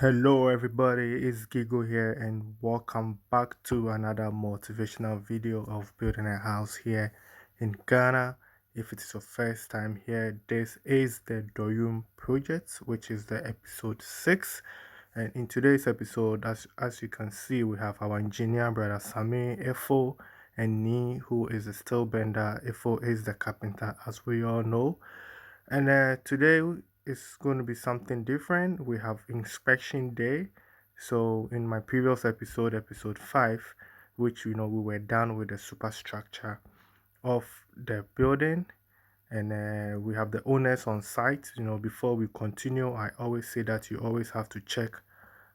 Hello, everybody. It's Gigo here, and welcome back to another motivational video of building a house here in Ghana. If it is your first time here, this is the Doyum project, which is the episode 6. And in today's episode, as you can see, we have our engineer brother Sami Efo and Ni, who is a steel bender. Efo is the carpenter, as we all know. And today is going to be something different. We have inspection day. So in my previous episode, episode 5, which we were done with the superstructure of the building, and we have the owners on site. Before we continue, I always say that you always have to check,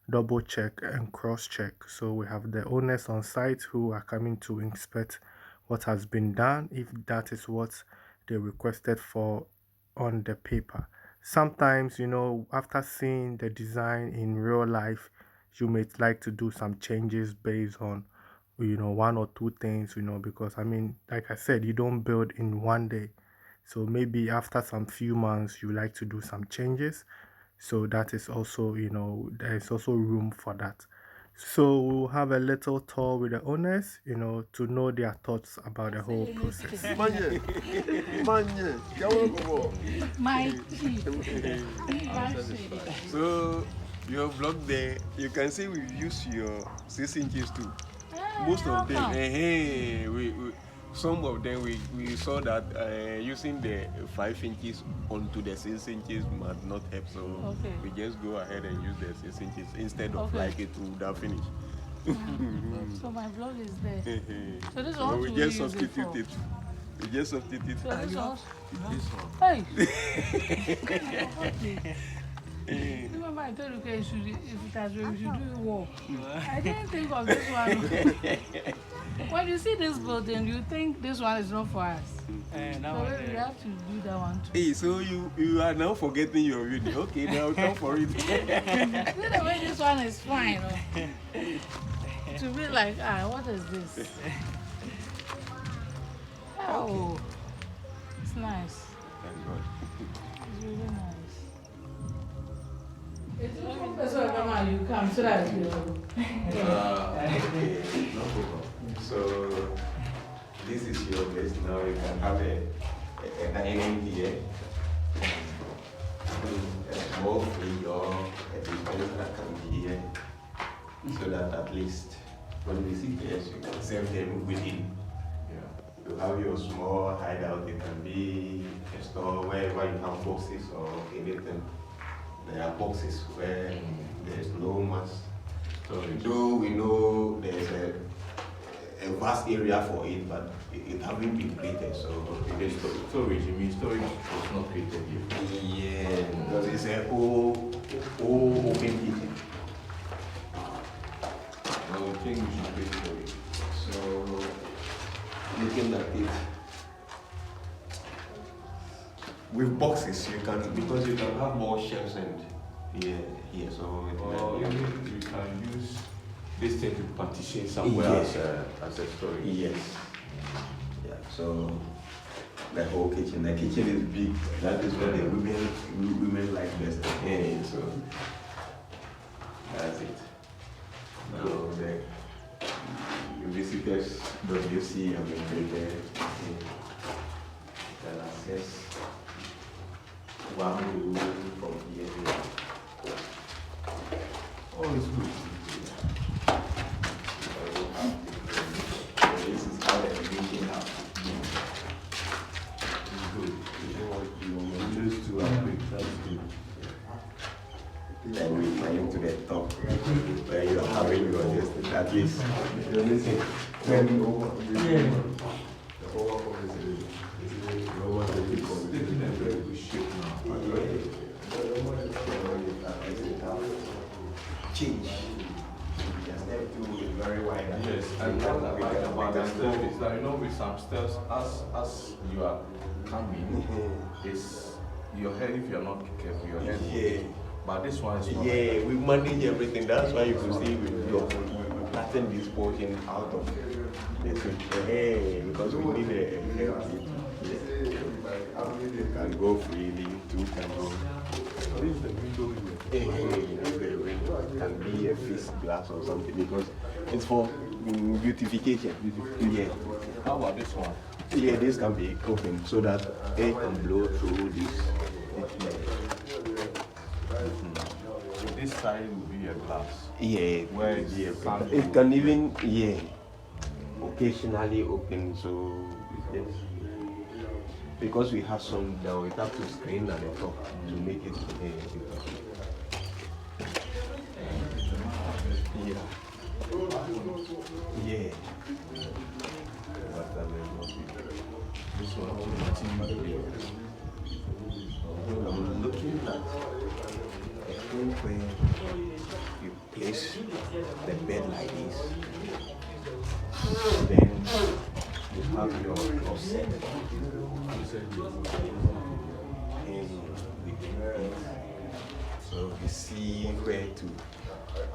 double check, and cross check. So we have the owners on site who are coming to inspect what has been done, if that is what they requested for on the paper. Sometimes, after seeing the design in real life, you may like to do some changes based on, one or two things, because I mean, like I said, you don't build in one day. So maybe after some few months, you like to do some changes. So that is also, there is also room for that. So we'll have a little tour with the owners, to know their thoughts about the whole process. Manje, manje, My So your block there, you can see we use your 6 inches too. Most of them, some of them we saw that using the 5 inches onto the 6 inches might not help, so we just go ahead and use the 6 inches instead of like it would have finished. So my blog is there. So this So one we just substitute it. We just substitute So it. this one. Hey. Remember I told you okay, if it has we should do it well. I didn't think of this one. When you see this building, you think this one is not for us. So we have to do that one too. Hey, so you are now forgetting your unit. Okay, now come for it. See the way this one is fine. To be like, what is this? Oh, it's nice. Thank God. It's really nice. That's why you come so that you Okay, no problem. So this is your place now. You can have a dining here, a small fridge or a dispenser that can be here, so that at least when we see guests, you can serve them within. You have your small hideout. It can be a store wherever you have boxes or anything. There are boxes where there's no much storage. Though we know there's a vast area for it, but it hasn't been created. So storage, you mean storage was not created yet? yeah, because it's a whole open kitchen. I would think we should create storage. So looking at it with boxes, you can, because you can have more shelves and here. So Or you can use this thing to partition somewhere Yes. as a storage. yes, yeah. So the whole kitchen. The kitchen is big. That is what the women like best. Yeah, so that's it. Now the visitors that you see have been prepared. Can access one room from here. Oh, it's good. So this is how the kitchen out. It's good. You know what you want. Those two are quick. That's good. Then we climb to the top where you are having your destiny. At least you're missing. When the whole of It's in a very good shape now. change. Just have to be very wide. Yes, and what I like about the stairs is that, with some stairs, as you are coming, is your head, if you're not careful, your head will Yeah. hit. But this one is not like Yeah, that. we manage everything. That's why you can see we cutting this portion out of the switch. Hey, because we need a healthy. You can go freely, two can go. This is the window we were. Hey, that's the window. can be a fixed glass or something because it's for beautification. Yeah. How about this one? Yeah, this can be open so that air can blow through this. So this side will be a glass. Yeah, Where it can even occasionally open. So yes. Because we have some that we have to screen at the top to make it yeah. This one, I'm looking at a thing where you place the bed like this, then you have your closet, and so you see where to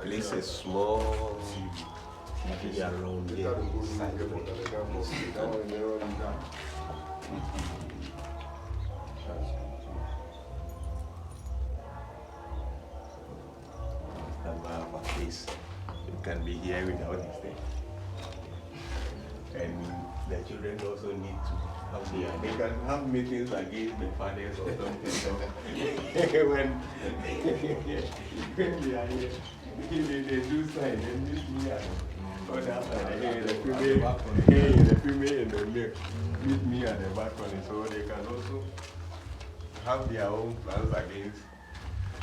place a small TV around here, side where at least you can be here without this thing. And the children also need to have they can have meetings against the fathers or something. So when they are here, they do sign, they meet me at the other side. The female and the male meet me at the balcony, so they can also have their own plans against.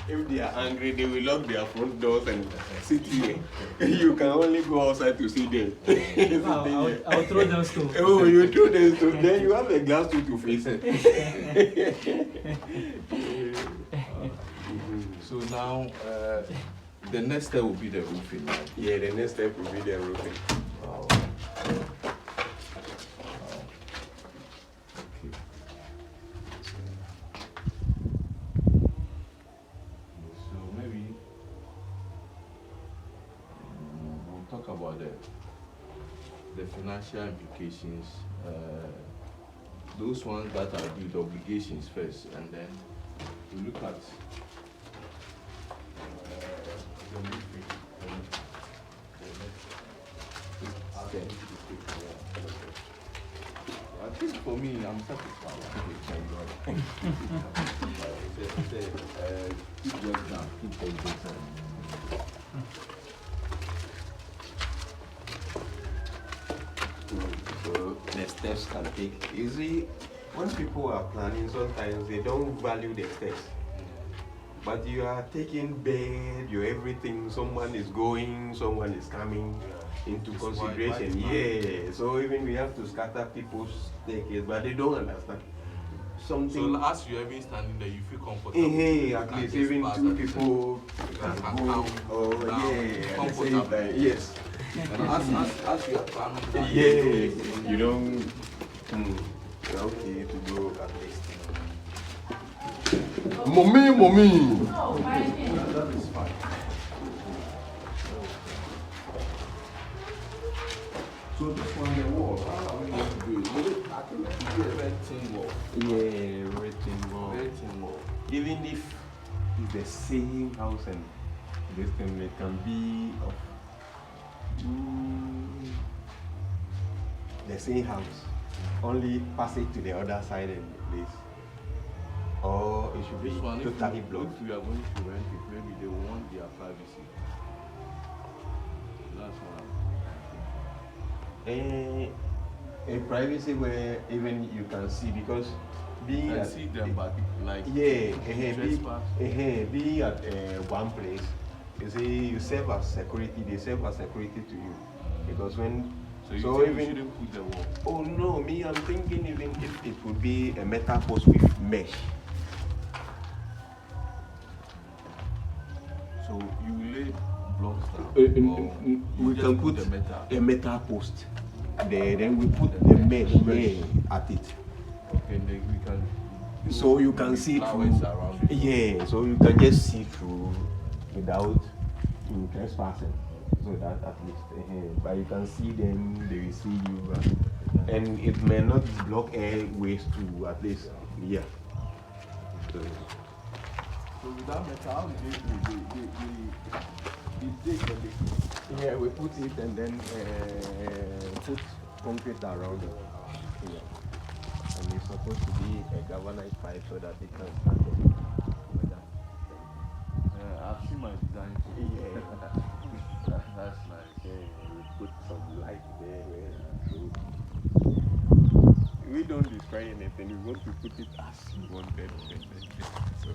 If they are angry, they will lock their front doors and sit here. You can only go outside to see them. I'll throw them too. Oh, you throw them too. Then you have a glass to face it. So now, the next step will be the roofing. Right? Yeah, the next step will be the roofing. Wow. Okay. So maybe we'll talk about the financial implications. Those ones that are due, the obligations first, and then we look at the roofing. Okay. I think for me, I'm satisfied. Keep work down, keep things down. So the steps can take. You see, when people are planning, sometimes they don't value the steps. But you are taking bed, your everything, someone is going, someone is coming into consideration. Yeah, so even we have to scatter people's staircase, but they don't understand. Something. So as you're even standing there, you feel comfortable. At least even two people can go. Oh yeah, Comfortable. Yes. And as you are planning, Yeah, you don't. Okay, to go at least. Mommy. Oh, my name. that is fine. So this one, the wall, how are we going to do it? Will it I think it will be a very thin wall. Yeah, everything more. Very thin wall. Even if it's the same house and this thing, it can be of the same house, only pass it to the other side and place. Or it should be This one, totally if blocked. we are going to rent it, maybe they will want their privacy. That's what A privacy where even you can see, because being I at see them, but like being at one place, you see, you serve as security. They serve as security to you, because when so you so think even we shouldn't put the wall. oh no, me I'm thinking even if it would be a metal post with mesh. So you lay blocks down. We just can put the metal. a metal post. Then we put the mesh at it. Okay, then we can. So you can see flowers through. around it. Yeah, so you can just see through without trespassing. So that at least, but you can see them, they will see you, and it may not block airways to at least, yeah. So with that metal, how do Yeah, we put it and then put concrete around it. Yeah. And it's supposed to be a galvanized pipe so that it can stand the weather. I've seen my design. Yeah. That's nice. Yeah, we put some light there. So we don't destroy anything. We want to put it as we wanted. So,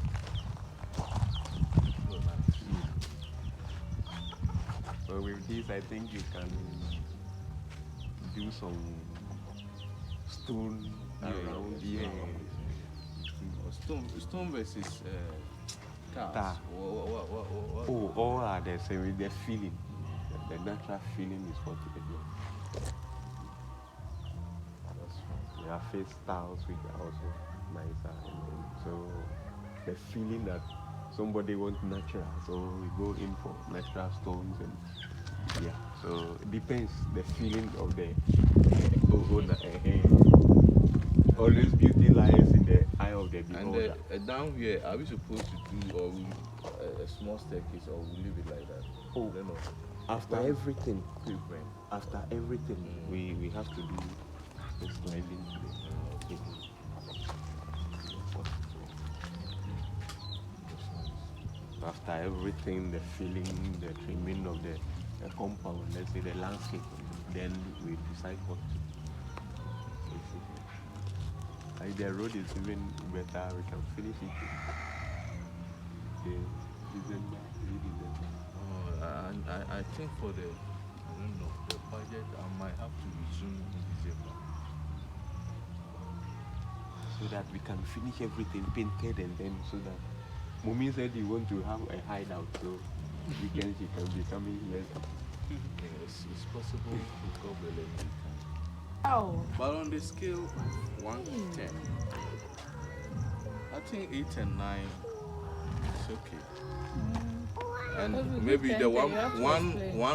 So nice. so with this, I think you can do some stone around here. Stone versus cars. Tar. What? Oh, all are the same. The feeling, the natural feeling is what it is. We have face styles which are also nicer, and so the feeling that somebody wants natural, so we go in for natural stones, and yeah. So it depends the feeling of the owner. Always beauty lies in the eye of the beholder. And down here, are we supposed to do a small staircase, or we leave it like that? Oh, I don't know. after everything, Mm. we have to do the sliding today. After everything, the filling, the trimming of the compound, let's say the landscape, then we decide what to. Like the road is even better, we can finish it in December, mid-December. I think for the, I don't know, the budget, I might have to resume in December. So that we can finish everything painted, and then so that Mummy said you want to have a hideout, so weekends she can be coming here. Yes, it's possible to cover the weekend. Oh. But on the scale 1 to 10, I think 8 and 9 is okay. And maybe the one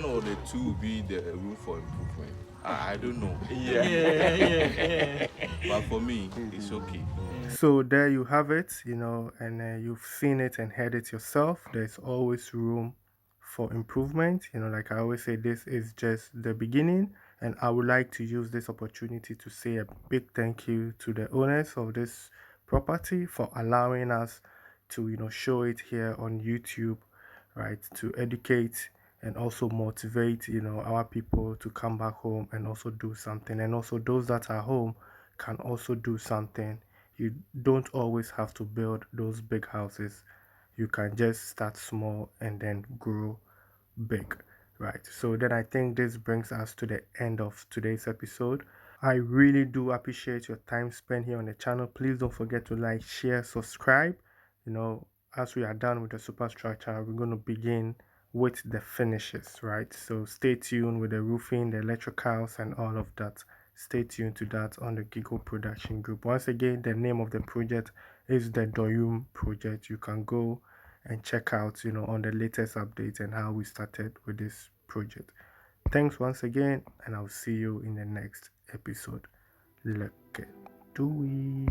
or the two will be the room for improvement. I don't know. Yeah. But for me, it's okay. So there you have it, and you've seen it and heard it yourself. There's always room for improvement. Like I always say, this is just the beginning, and I would like to use this opportunity to say a big thank you to the owners of this property for allowing us to, show it here on YouTube, right? To educate and also motivate, our people to come back home and also do something. And also those that are home can also do something. You don't always have to build those big houses. You can just start small and then grow big, right? So then I think this brings us to the end of today's episode. I really do appreciate your time spent here on the channel. Please don't forget to like, share, subscribe. As we are done with the superstructure, we're going to begin with the finishes, right? So stay tuned with the roofing, the electricals, and all of that. Stay tuned to that on the Giggle Production Group. Once again, the name of the project is the Doyum Project. You can go and check out, on the latest updates and how we started with this project. Thanks once again, and I'll see you in the next episode. Look, do we?